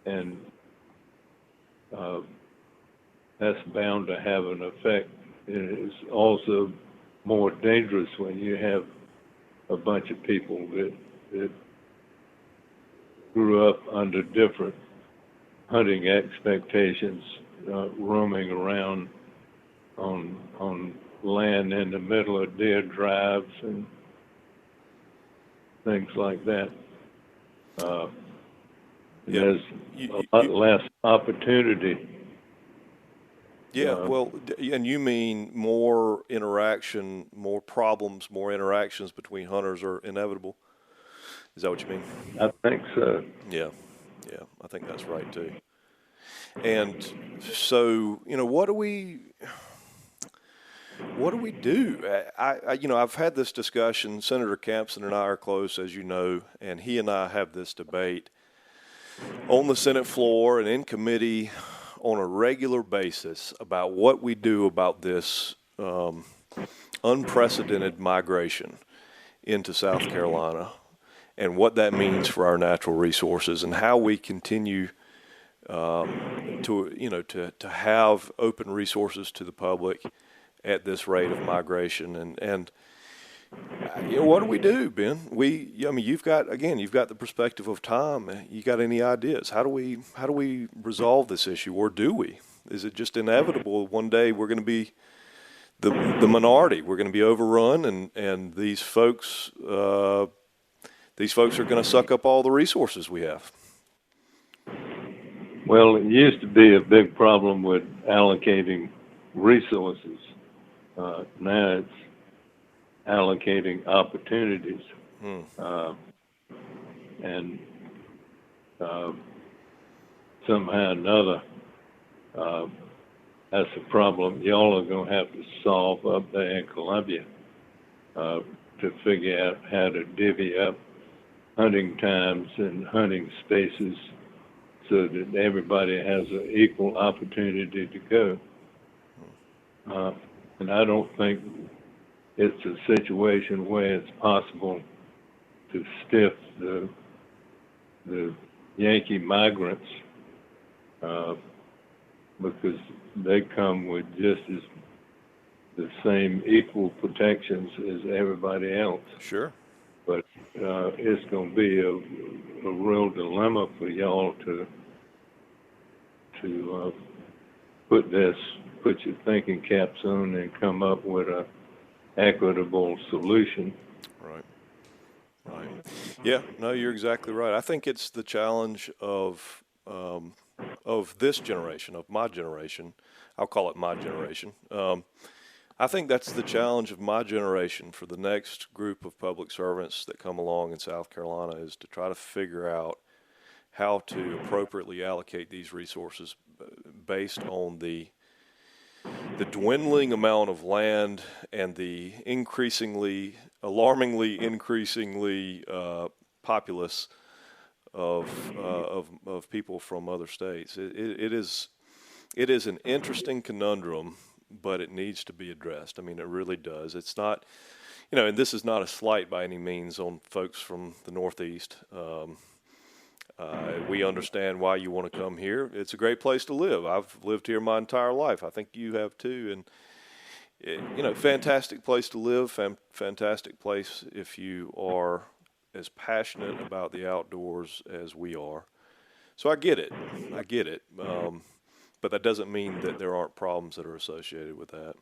and that's bound to have an effect. It's also more dangerous when you have a bunch of people that grew up under different hunting expectations, roaming around on land in the middle of deer drives and things like that. There's a lot less opportunity. Well, and you mean more interaction, more problems, more interactions between hunters are inevitable? Is that what you mean? I think so. Yeah, I think that's right too. And so, what do we do? I've had this discussion. Senator Campson and I are close, as you know, and he and I have this debate on the Senate floor and in committee on a regular basis about what we do about this unprecedented migration into South Carolina and what that means for our natural resources and how we continue to have open resources to the public at this rate of migration. And what do we do, Ben? You've got the perspective of time. You got any ideas? How do we resolve this issue, or do we? Is it just inevitable? One day we're going to be the minority. We're going to be overrun, and these folks are going to suck up all the resources we have. Well, it used to be a big problem with allocating resources. Now it's allocating opportunities. And somehow or another, that's a problem y'all are going to have to solve up there in Columbia to figure out how to divvy up hunting times and hunting spaces so that everybody has an equal opportunity to go. And I don't think it's a situation where it's possible to stiff the Yankee migrants because they come with just as the same equal protections as everybody else. Sure. But it's going to be a real dilemma for y'all to put your thinking caps on and come up with a equitable solution. Right. Yeah, no, you're exactly right. I think it's the challenge of this generation, of my generation. I'll call it my generation. I think that's the challenge of my generation for the next group of public servants that come along in South Carolina, is to try to figure out how to appropriately allocate these resources based on the dwindling amount of land and the alarmingly increasingly populace of people from other states. It is an interesting conundrum, but it needs to be addressed. I mean, it really does. It's not, and this is not a slight by any means on folks from the Northeast. We understand why you want to come here. It's a great place to live. I've lived here my entire life. I think you have too. And, fantastic place to live, fantastic place if you are as passionate about the outdoors as we are. So I get it. But that doesn't mean that there aren't problems that are associated with that.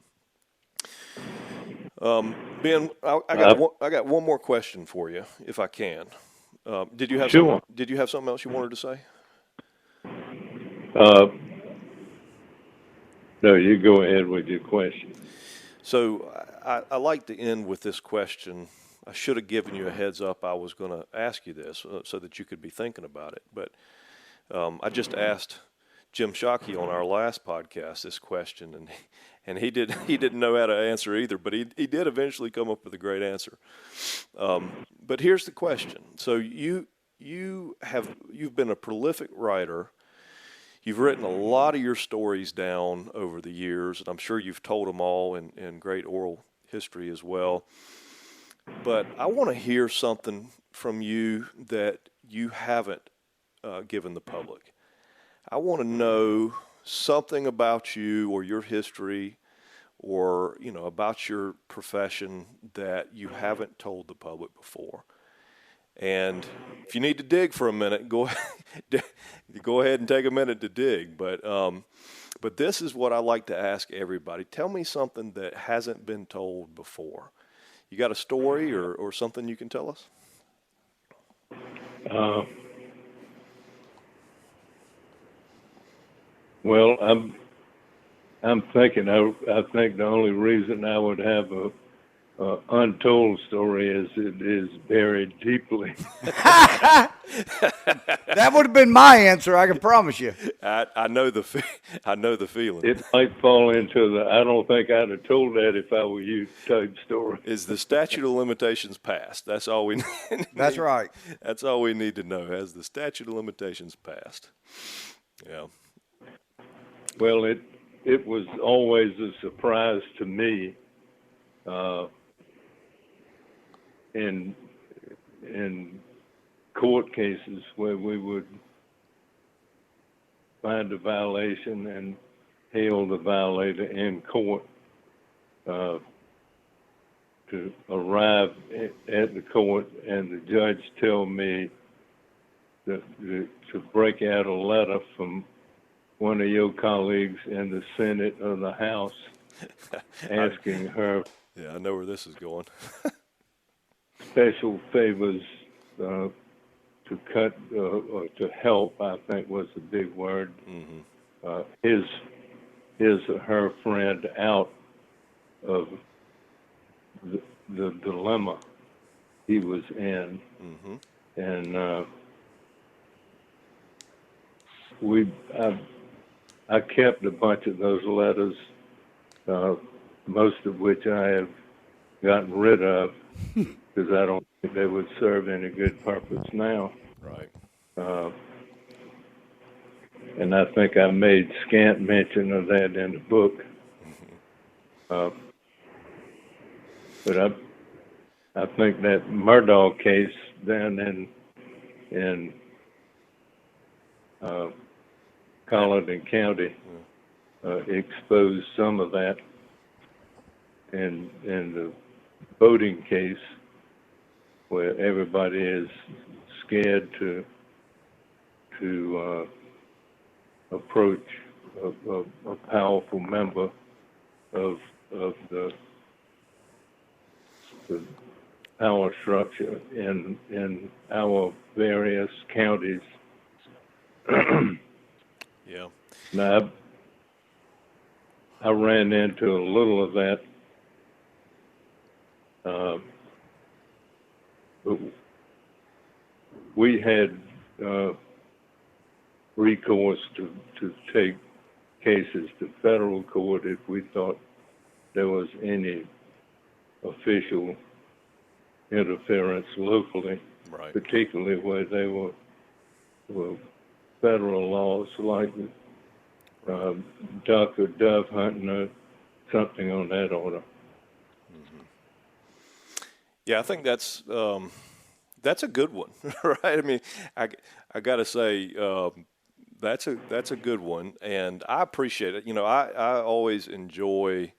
Ben, I got one more question for you, if I can. Did you have Sure. Did you have something else you wanted to say? No, you go ahead with your question. So I like to end with this question. I should have given you a heads up. I was going to ask you this so that you could be thinking about it. But I just asked Jim Shockey on our last podcast this question, and he didn't know how to answer either. But he did eventually come up with a great answer. But here's the question. So you've been a prolific writer. You've written a lot of your stories down over the years, and I'm sure you've told them all in great oral history as well. But I want to hear something from you that you haven't given the public. I want to know something about you or your history or, about your profession that you haven't told the public before. And if you need to dig for a minute, go ahead and take a minute to dig. But this is what I like to ask everybody. Tell me something that hasn't been told before. You got a story or something you can tell us? Well, I'm thinking. I think the only reason I would have a untold story is it is buried deeply. That would have been my answer, I can promise you. I know the feeling. It might fall into the I don't think I'd have told that if I were you type story. Is the statute of limitations passed? That's all we need. That's right. That's all we need to know. Has the statute of limitations passed? Yeah. Well, it was always a surprise to me in court cases where we would find a violation and hail the violator in court to arrive at the court and the judge tell me to break out a letter from one of your colleagues in the Senate or the House asking her. Yeah, I know where this is going. Special favors to cut or to help, I think was the big word. Mm-hmm. His or her friend out of the dilemma he was in. Mm-hmm. And I kept a bunch of those letters, most of which I have gotten rid of because I don't think they would serve any good purpose now. Right. And I think I made scant mention of that in the book. Mm-hmm. But I think that Murdaugh case down in Colleton County exposed some of that. In the voting case, where everybody is scared to approach a powerful member of the power structure in our various counties. Yeah. Now, I ran into a little of that. But we had recourse to take cases to federal court if we thought there was any official interference locally, right. Particularly where they were federal laws like duck or dove hunting or something on that order. Yeah, I think that's a good one, right? I mean, I got to say that's a good one, and I appreciate it. I always enjoy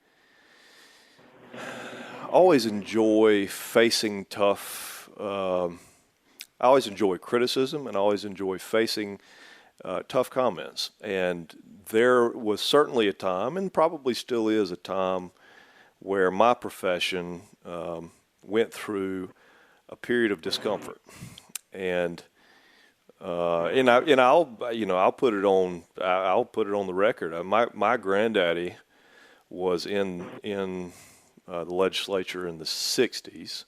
facing tough. I always enjoy criticism, and I always enjoy facing tough comments. And there was certainly a time, and probably still is a time, where my profession went through a period of discomfort, and I'll put it on the record. My granddaddy was in the legislature in the '60s,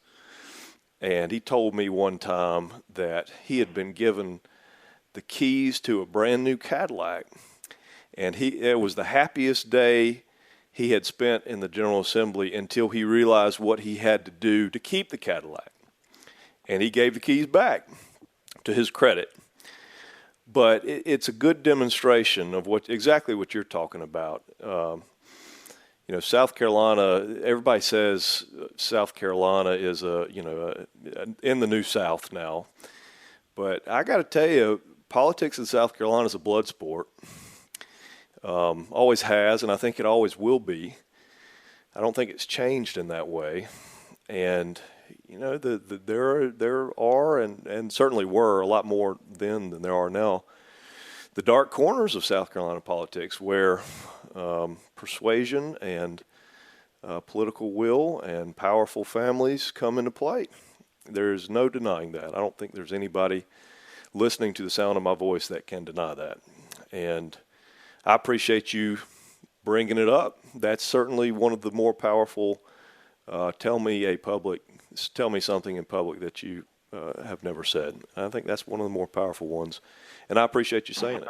and he told me one time that he had been given the keys to a brand new Cadillac, and it was the happiest day he had spent in the General Assembly until he realized what he had to do to keep the Cadillac. And he gave the keys back, to his credit. But it's a good demonstration of exactly what you're talking about. South Carolina, everybody says South Carolina is in the New South now. But I got to tell you, politics in South Carolina is a blood sport. Always has, and I think it always will be. I don't think it's changed in that way. And you know, there are and certainly were a lot more then than there are now, the dark corners of South Carolina politics where persuasion and political will and powerful families come into play. There's no denying that. I don't think there's anybody listening to the sound of my voice that can deny that. And I appreciate you bringing it up. That's certainly one of the more powerful tell me something in public that you have never said. I think that's one of the more powerful ones. And I appreciate you saying it.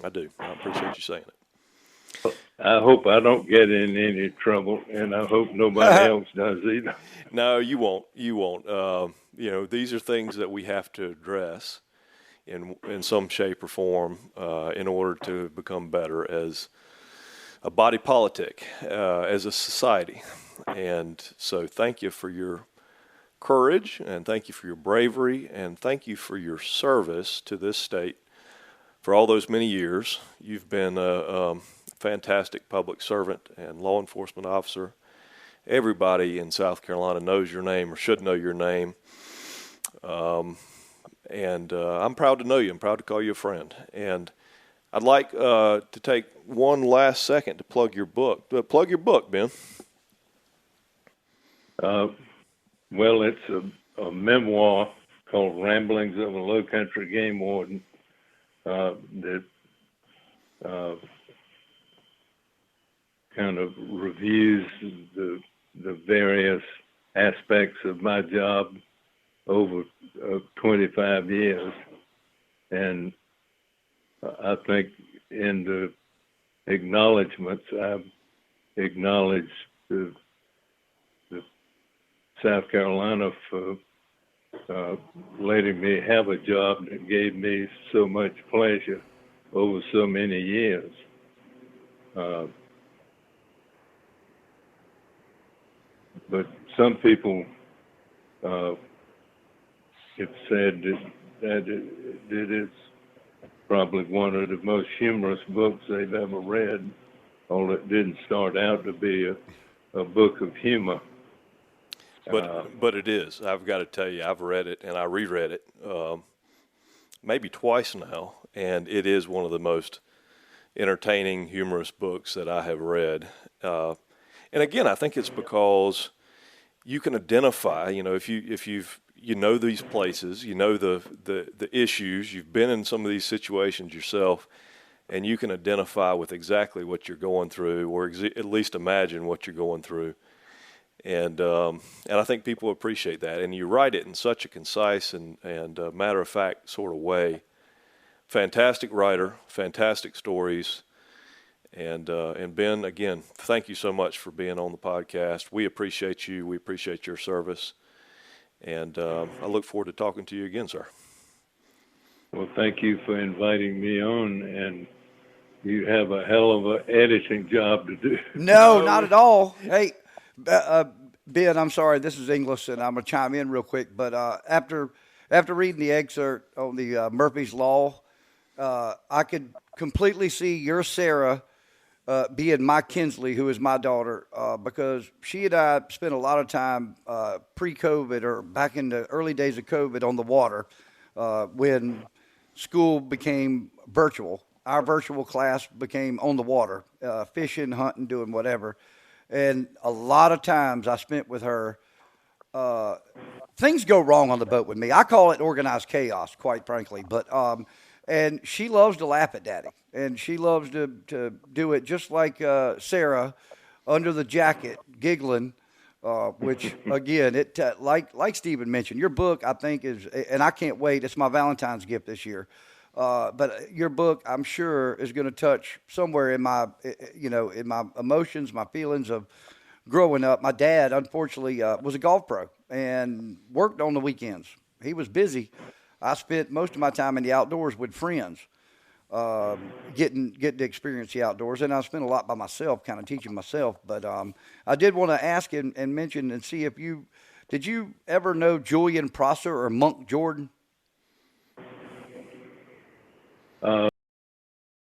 I do. I appreciate you saying it. I hope I don't get in any trouble, and I hope nobody else does either. No, you won't. You won't. You know, these are things that we have to address in some shape or form in order to become better as a body politic, as a society. And so thank you for your courage, and thank you for your bravery, and thank you for your service to this state for all those many years. You've been a fantastic public servant and law enforcement officer. Everybody in South Carolina knows your name or should know your name. And I'm proud to know you. I'm proud to call you a friend. And I'd like to take one last second to plug your book. Plug your book, Ben. Well, it's a memoir called Ramblings of a Lowcountry Game Warden that kind of reviews the various aspects of my job over 25 years. And I think in the acknowledgments, I've acknowledged the South Carolina for letting me have a job that gave me so much pleasure over so many years. But some people have said that it's probably one of the most humorous books they've ever read, although it didn't start out to be a book of humor. But it is. I've got to tell you, I've read it and I reread it maybe twice now, and it is one of the most entertaining, humorous books that I have read. And again, I think it's because you can identify. You know, if you know these places, you know the issues. You've been in some of these situations yourself, and you can identify with exactly what you're going through, or at least imagine what you're going through. And I think people appreciate that. And you write it in such a concise and matter of fact sort of way. Fantastic writer, fantastic stories. And Ben, again, thank you so much for being on the podcast. We appreciate you. We appreciate your service. And I look forward to talking to you again, sir. Well, thank you for inviting me on, and you have a hell of an editing job to do. No, not at all. Hey, Ben, I'm sorry, this is English, and I'm going to chime in real quick. But after reading the excerpt on the Murphy's Law, I could completely see your Sarah being my Kinsley, who is my daughter, because she and I spent a lot of time pre-COVID or back in the early days of COVID on the water when school became virtual. Our virtual class became on the water, fishing, hunting, doing whatever. And a lot of times I spent with her, things go wrong on the boat with me. I call it organized chaos, quite frankly. But and she loves to laugh at Daddy, and she loves to do it just like Sarah, under the jacket, giggling. Which again, it like Stephen mentioned, your book I think is, and I can't wait. It's my Valentine's gift this year. But your book, I'm sure, is going to touch somewhere in my, in my emotions, my feelings of growing up. My dad, unfortunately, was a golf pro and worked on the weekends. He was busy. I spent most of my time in the outdoors with friends, getting to experience the outdoors. And I spent a lot by myself, kind of teaching myself. But I did want to ask and mention and see if did you ever know Julian Prosser or Monk Jordan? Uh,